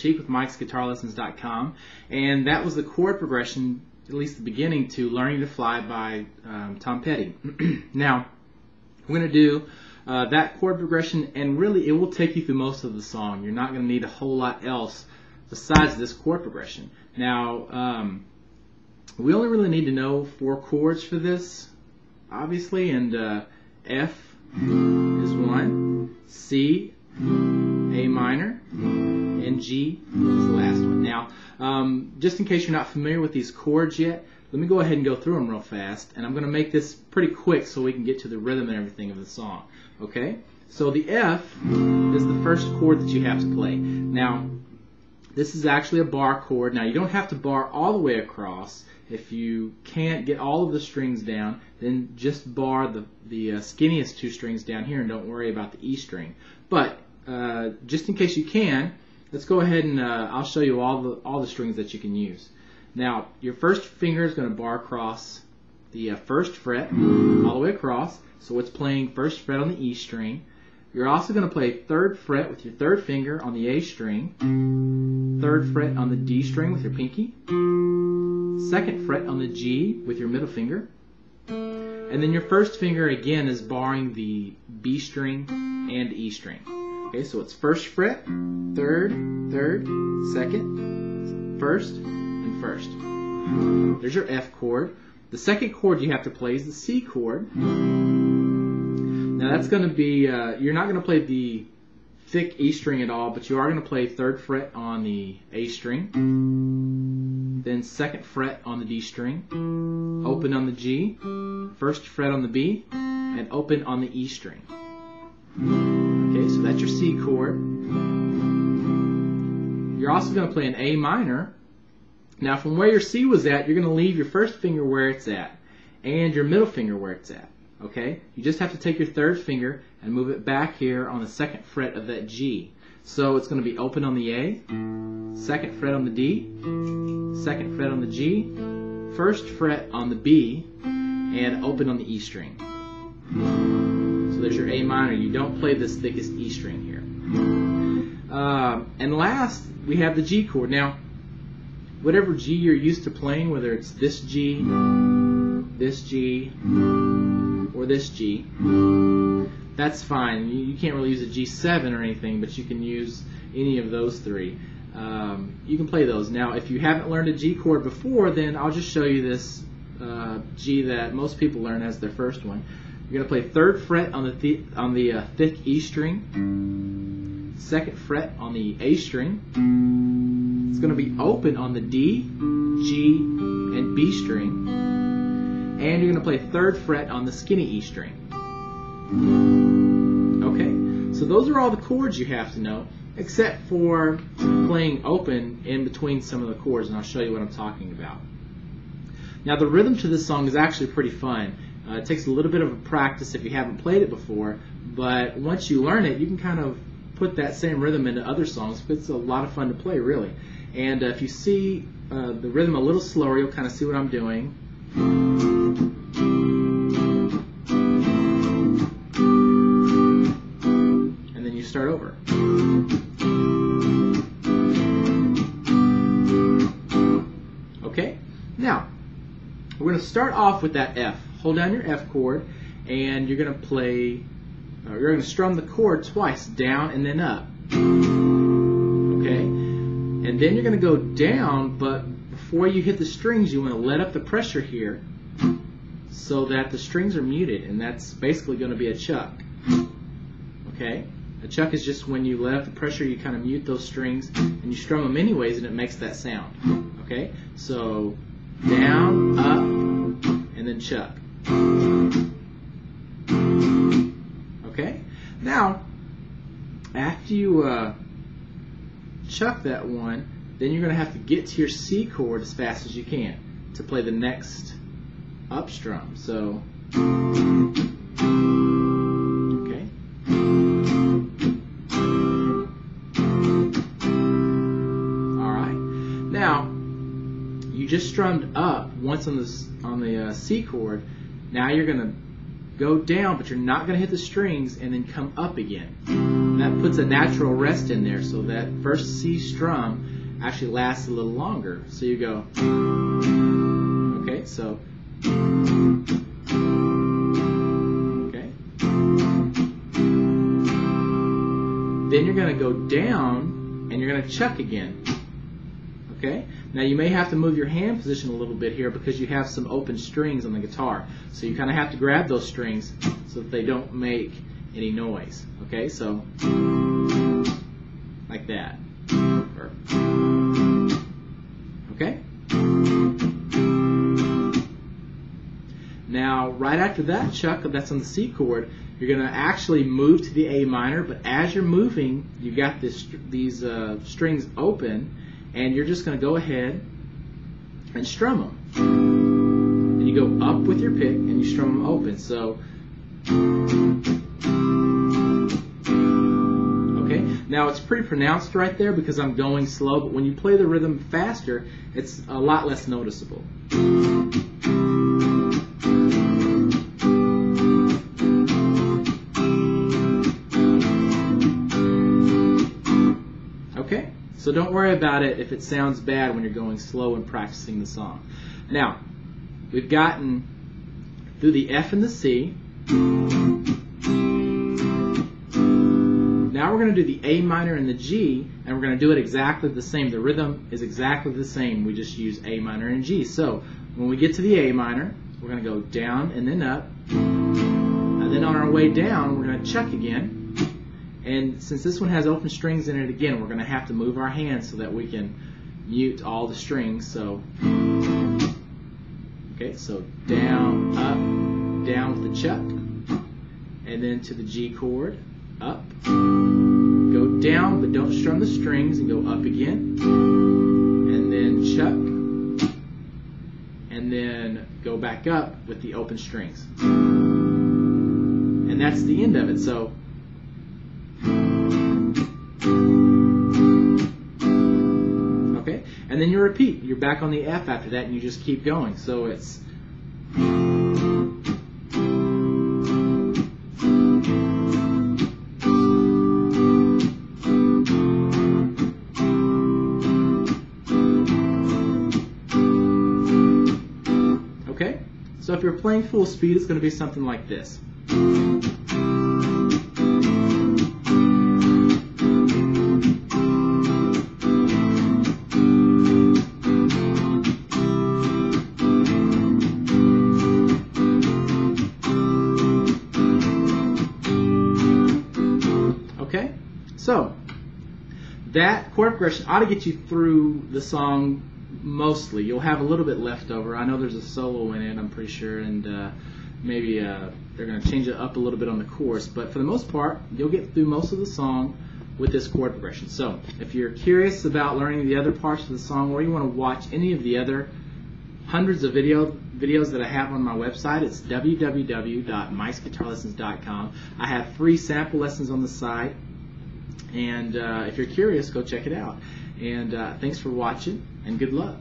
With Mike'sGuitarLessons.com, and that was the chord progression, at least the beginning, to Learning to Fly by Tom Petty. Now, we're going to do that chord progression, and really it will take you through most of the song. You're not going to need a whole lot else besides this chord progression. Now, we only really need to know 4 chords for this, obviously, and F is 1, C, A minor, and G is the last one. Now, just in case you're not familiar with these chords yet, let me go ahead and go through them real fast, and I'm going to make this pretty quick so we can get to the rhythm and everything of the song. Okay? So the F is the first chord that you have to play. Now, this is actually a bar chord. Now, you don't have to bar all the way across. If you can't get all of the strings down, then just bar the skinniest 2 strings down here and don't worry about the E string. But just in case you can, let's go ahead and I'll show you all the strings that you can use. Now, your first finger is going to bar across the first fret all the way across, so it's playing first fret on the E string. You're also going to play 3rd fret with your 3rd finger on the A string, 3rd fret on the D string with your pinky, 2nd fret on the G with your middle finger, and then your first finger again is barring the B string and E string. Okay, so it's 1st fret, 3rd, 3rd, 2nd, 1st, and 1st. There's your F chord. The second chord you have to play is the C chord. Now that's going to be, you're not going to play the thick E string at all, but you are going to play 3rd fret on the A string, then 2nd fret on the D string, open on the G, 1st fret on the B, and open on the E string. Okay, so that's your C chord. You're also going to play an A minor. Now from where your C was at, you're going to leave your first finger where it's at and your middle finger where it's at. Okay? You just have to take your 3rd finger and move it back here on the 2nd fret of that G. So it's going to be open on the A, 2nd fret on the D, 2nd fret on the G, 1st fret on the B, and open on the E string. So there's your A minor. You don't play this thickest E string here. And last, we have the G chord. Now, whatever G you're used to playing, whether it's this G, or this G, that's fine. You can't really use a G7 or anything, but you can use any of those 3. You can play those. Now, if you haven't learned a G chord before, then I'll just show you this G that most people learn as their first one. You're going to play 3rd fret on the thick E string, 2nd fret on the A string. It's going to be open on the D, G, and B string. And you're going to play 3rd fret on the skinny E string. Okay, so those are all the chords you have to know, except for playing open in between some of the chords, and I'll show you what I'm talking about. Now, the rhythm to this song is actually pretty fun. It takes a little bit of a practice if you haven't played it before, but once you learn it, you can kind of put that same rhythm into other songs. It's a lot of fun to play, really. And if you see the rhythm a little slower, you'll kind of see what I'm doing. And then you start over. Okay? Now, we're going to start off with that F. Hold down your F chord, and you're going to play, you're going to strum the chord twice, down and then up. Okay? And then you're going to go down, but before you hit the strings, you want to let up the pressure here so that the strings are muted, and that's basically going to be a chuck. Okay? A chuck is just when you let up the pressure, you kind of mute those strings, and you strum them anyways, and it makes that sound. Okay? So, down, up, and then chuck. Okay? Now, after you chuck that one, then you're going to have to get to your C chord as fast as you can to play the next up strum. So, okay. Alright. Now, you just strummed up once on the C chord. Now you're going to go down, but you're not going to hit the strings and then come up again. And that puts a natural rest in there, so that first C strum actually lasts a little longer. So you go, okay, so, okay. Then you're going to go down and you're going to chuck again. Okay? Now you may have to move your hand position a little bit here because you have some open strings on the guitar. So you kind of have to grab those strings so that they don't make any noise. Okay? So, like that. Okay? Now, right after that chuck that's on the C chord, you're going to actually move to the A minor, but as you're moving, you've got these strings open, and you're just going to go ahead and strum them. And you go up with your pick, and you strum them open. So, okay. Now, it's pretty pronounced right there because I'm going slow, but when you play the rhythm faster, it's a lot less noticeable. Okay? So don't worry about it if it sounds bad when you're going slow and practicing the song. Now, we've gotten through the F and the C. Now we're going to do the A minor and the G, and we're going to do it exactly the same. The rhythm is exactly the same. We just use A minor and G. So when we get to the A minor, we're going to go down and then up. And then on our way down, we're going to chuck again. And since this one has open strings in it again, we're going to have to move our hands so that we can mute all the strings. So, okay, so down, up, down with the chuck, and then to the G chord, up, go down, but don't strum the strings, and go up again, and then chuck, and then go back up with the open strings. And that's the end of it. So, okay, and then you repeat. You're back on the F after that, and you just keep going. So it's okay. So if you're playing full speed, it's going to be something like this. Okay, so that chord progression ought to get you through the song mostly. You'll have a little bit left over. I know there's a solo in it, I'm pretty sure, and maybe they're going to change it up a little bit on the chorus, but for the most part, you'll get through most of the song with this chord progression. So if you're curious about learning the other parts of the song, or you want to watch any of the other hundreds of videos that I have on my website, it's www.mikesguitarlessons.com. I have free sample lessons on the site, and if you're curious, go check it out. And thanks for watching, and good luck.